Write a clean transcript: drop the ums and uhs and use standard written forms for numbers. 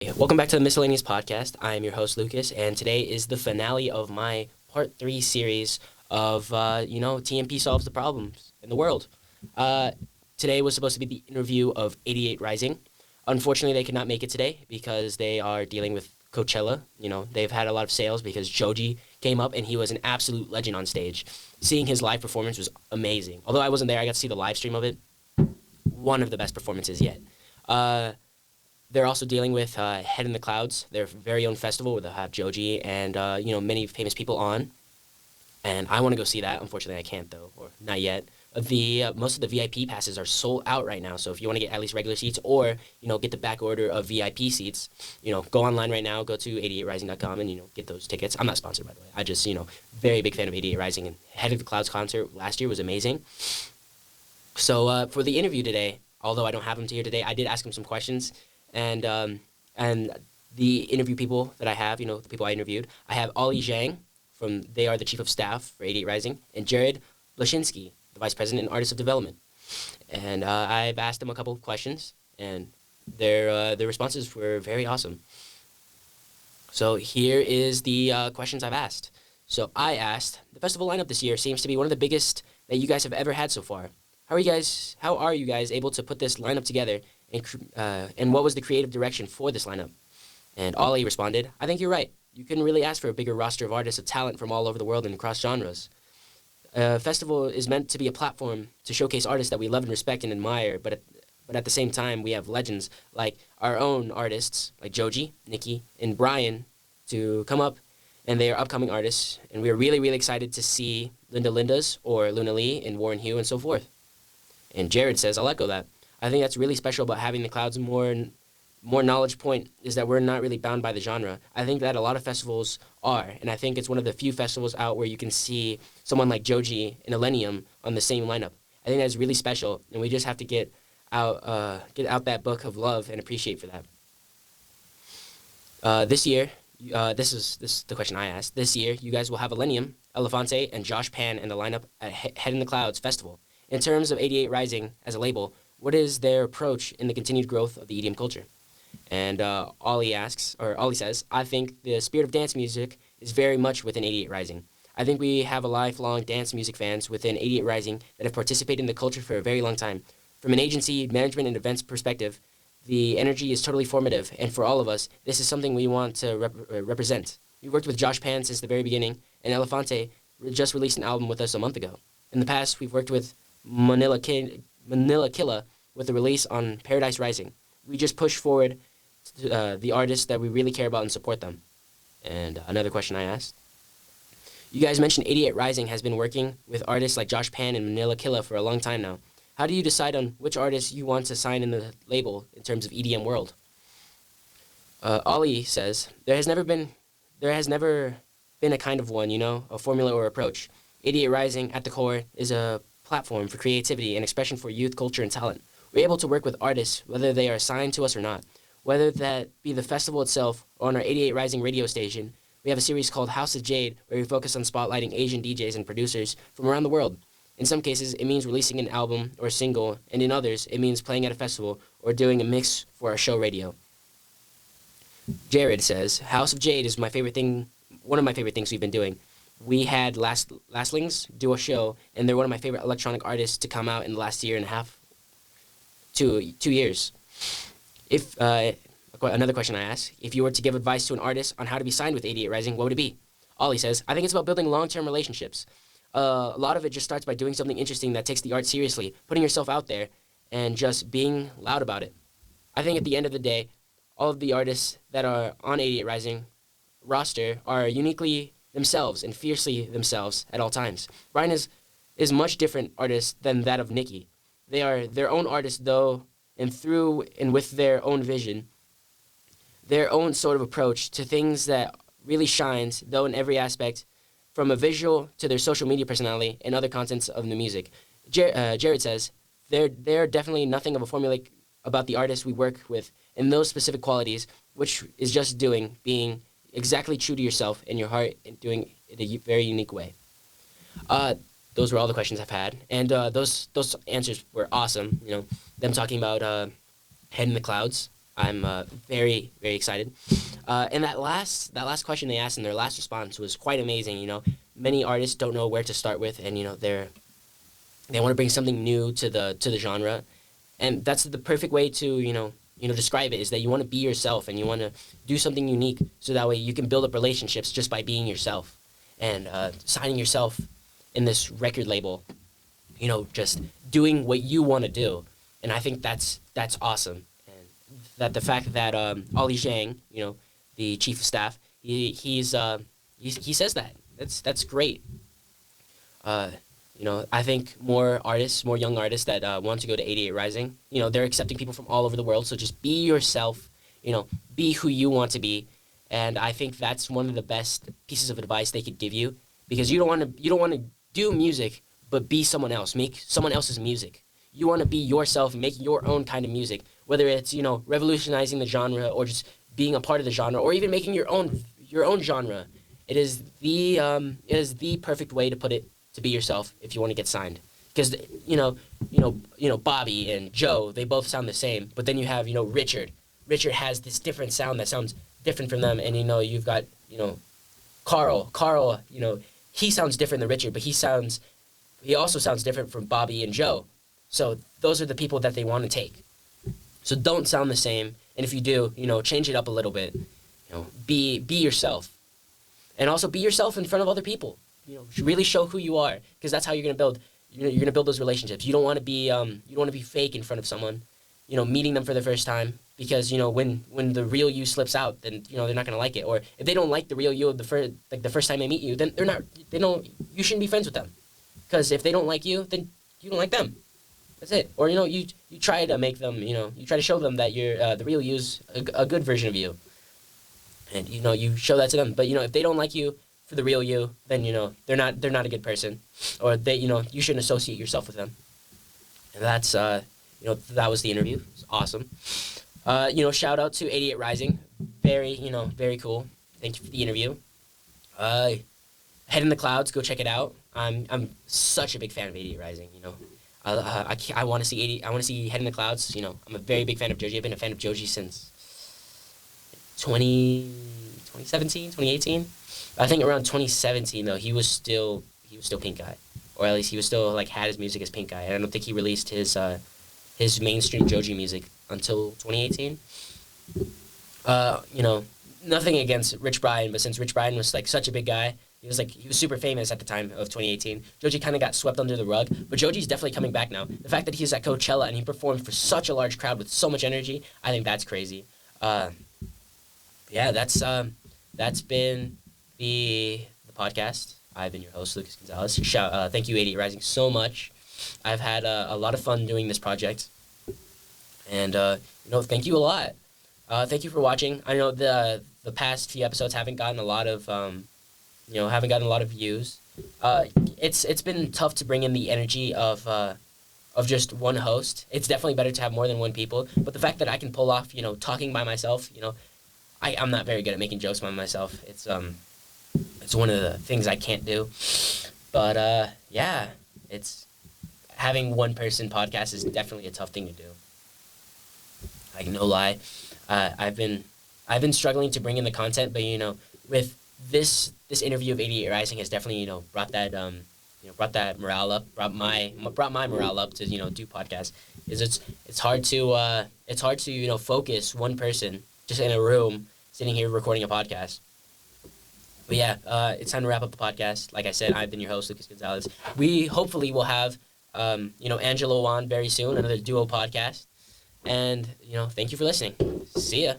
Welcome back to the Miscellaneous Podcast. I am your host, Lucas, and today is the finale of my Part 3 series of, TMP Solves the Problems in the World. Uh, Today was supposed to be the interview of 88 Rising. Unfortunately, they could not make it today because they are dealing with Coachella. They've had a lot of sales because Joji came up and he was an absolute legend on stage. Seeing his live performance was amazing. Although I wasn't there, I got to see the live stream of it. One of the best performances yet. They're also dealing with Head in the Clouds, their very own festival where they'll have Joji and many famous people on. And I want to go see that. Unfortunately, I can't though, or not yet. The most of the VIP passes are sold out right now. So if you want to get at least regular seats, or get the back order of VIP seats, go online right now. Go to 88rising.com and get those tickets. I'm not sponsored, by the way. I just very big fan of 88 Rising, and Head of the Clouds concert last year was amazing. So for the interview today, although I don't have him here today, I did ask him some questions. And the interview people that I have, the people I interviewed, I have Ollie Zhang they are the chief of staff for 88 Rising, and Jared Blashinsky, the vice president and artist of development. And I've asked them a couple of questions, and their responses were very awesome. So here is the questions I've asked. So I asked, the festival lineup this year seems to be one of the biggest that you guys have ever had so far. How are you guys able to put this lineup together? And what was the creative direction for this lineup? And Ollie responded, I think you're right. You couldn't really ask for a bigger roster of artists of talent from all over the world and across genres. A festival is meant to be a platform to showcase artists that we love and respect and admire, but at the same time, we have legends like our own artists, like Joji, Nikki, and Brian, to come up, and they are upcoming artists, and we are really, really excited to see Linda Lindas or Luna Lee and Warren Hugh and so forth. And Jared says, I'll echo that. I think that's really special about having the Clouds more knowledge point is that we're not really bound by the genre. I think that a lot of festivals are, and I think it's one of the few festivals out where you can see someone like Joji and Millennium on the same lineup. I think that's really special, and we just have to get out that book of love and appreciate for that. This year, this is the question I asked. This year, you guys will have Millennium, Elefante, and Josh Pan in the lineup at Head in the Clouds Festival. In terms of 88 Rising as a label, what is their approach in the continued growth of the EDM culture? And Ollie says, I think the spirit of dance music is very much within 88 Rising. I think we have a lifelong dance music fans within 88 Rising that have participated in the culture for a very long time. From an agency, management, and events perspective, the energy is totally formative, and for all of us, this is something we want to represent. We worked with Josh Pan since the very beginning, and Elefante just released an album with us a month ago. In the past, we've worked with Manila Killa with the release on Paradise Rising. We just push forward to, the artists that we really care about and support them. And another question I asked. You guys mentioned 88 Rising has been working with artists like Josh Pan and Manila Killa for a long time now. How do you decide on which artists you want to sign in the label in terms of EDM world? Ollie says, there has never been a kind of one, a formula or approach. 88 Rising at the core is a platform for creativity and expression for youth, culture, and talent. We're able to work with artists, whether they are assigned to us or not. Whether that be the festival itself or on our 88 Rising radio station, we have a series called House of Jade where we focus on spotlighting Asian DJs and producers from around the world. In some cases, it means releasing an album or single, and in others, it means playing at a festival or doing a mix for our show radio. Jared says, House of Jade is one of my favorite things we've been doing. We had Lastlings do a show, and they're one of my favorite electronic artists to come out in the last year and a half. 2 years. Another question I asked, if you were to give advice to an artist on how to be signed with 88 Rising, what would it be? Ollie says, I think it's about building long-term relationships. A lot of it just starts by doing something interesting that takes the art seriously, putting yourself out there, and just being loud about it. I think at the end of the day, all of the artists that are on 88 Rising roster are uniquely themselves and fiercely themselves at all times. Brian is much different artist than that of Nikki. They are their own artists, though, and through and with their own vision, their own sort of approach to things that really shines, though in every aspect, from a visual to their social media personality and other contents of the music. Jared says, they're definitely nothing of a formula about the artists we work with and those specific qualities, which is just being exactly true to yourself and your heart and doing it a very unique way. Those were all the questions I've had, and those answers were awesome. Them talking about Head in the Clouds. I'm very, very excited. And that last question they asked in their last response was quite amazing. Many artists don't know where to start with, and they want to bring something new to the genre, and that's the perfect way to describe it, is that you want to be yourself and you want to do something unique, so that way you can build up relationships just by being yourself, and signing yourself in this record label, just doing what you want to do. And I think that's awesome. And that the fact that Ollie Zhang, the chief of staff, he says that that's great. I think more young artists that want to go to 88 Rising, they're accepting people from all over the world. So just be yourself, be who you want to be. And I think that's one of the best pieces of advice they could give you, because you don't want to do music, but be someone else, make someone else's music. You want to be yourself and make your own kind of music, whether it's, revolutionizing the genre, or just being a part of the genre, or even making your own genre. It is the perfect way to put it, to be yourself if you want to get signed. Because Bobby and Joe, they both sound the same, but then you have Richard. Richard has this different sound that sounds different from them, and you've got Carl. Carl, he sounds different than Richard, but he also sounds different from Bobby and Joe. So those are the people that they want to take. So don't sound the same, and if you do, change it up a little bit. Be yourself, and also be yourself in front of other people. Really show who you are, because that's how you're gonna build. You're gonna build those relationships. You don't want to be fake in front of someone. Meeting them for the first time, because when the real you slips out, then they're not gonna like it. Or if they don't like the real you the first time they meet you, then you shouldn't be friends with them, because if they don't like you, then you don't like them. That's it. Or you try to make them, you try to show them that you're the real you's a good version of you, and you show that to them. But if they don't like you for the real you, then they're not a good person, or they you shouldn't associate yourself with them. And that's that was the interview. It was awesome. Shout out to 88 Rising. Very very cool. Thank you for the interview. Head in the Clouds, go check it out. I'm such a big fan of 88 Rising. I want to see Head in the Clouds. I'm a very big fan of Joji. I've been a fan of Joji since 2017, 2018. I think around 2017 though, he was still Pink Eye, or at least he was still had his music as Pink Eye. And I don't think he released his mainstream Joji music until 2018. Nothing against Rich Brian, but since Rich Brian was such a big guy, he was super famous at the time of 2018. Joji kind of got swept under the rug, but Joji's definitely coming back now. The fact that he's at Coachella and he performed for such a large crowd with so much energy, I think that's crazy. That's been the podcast. I've been your host, Lucas Gonzalez. Thank you, 88 Rising, so much. I've had a lot of fun doing this project, and thank you a lot. Thank you for watching. I know the past few episodes haven't gotten a lot of views. It's been tough to bring in the energy of just one host. It's definitely better to have more than one people. But the fact that I can pull off talking by myself, I'm not very good at making jokes by myself. It's one of the things I can't do. But it's having one person podcast is definitely a tough thing to do. No lie. I've been struggling to bring in the content, but with this interview of 88 Rising has definitely brought that morale up, brought my morale up to do podcasts. It's hard to focus one person just in a room sitting here recording a podcast. But it's time to wrap up the podcast. Like I said, I've been your host, Lucas Gonzalez. We hopefully will have Angelo on very soon, another duo podcast. And thank you for listening. See ya.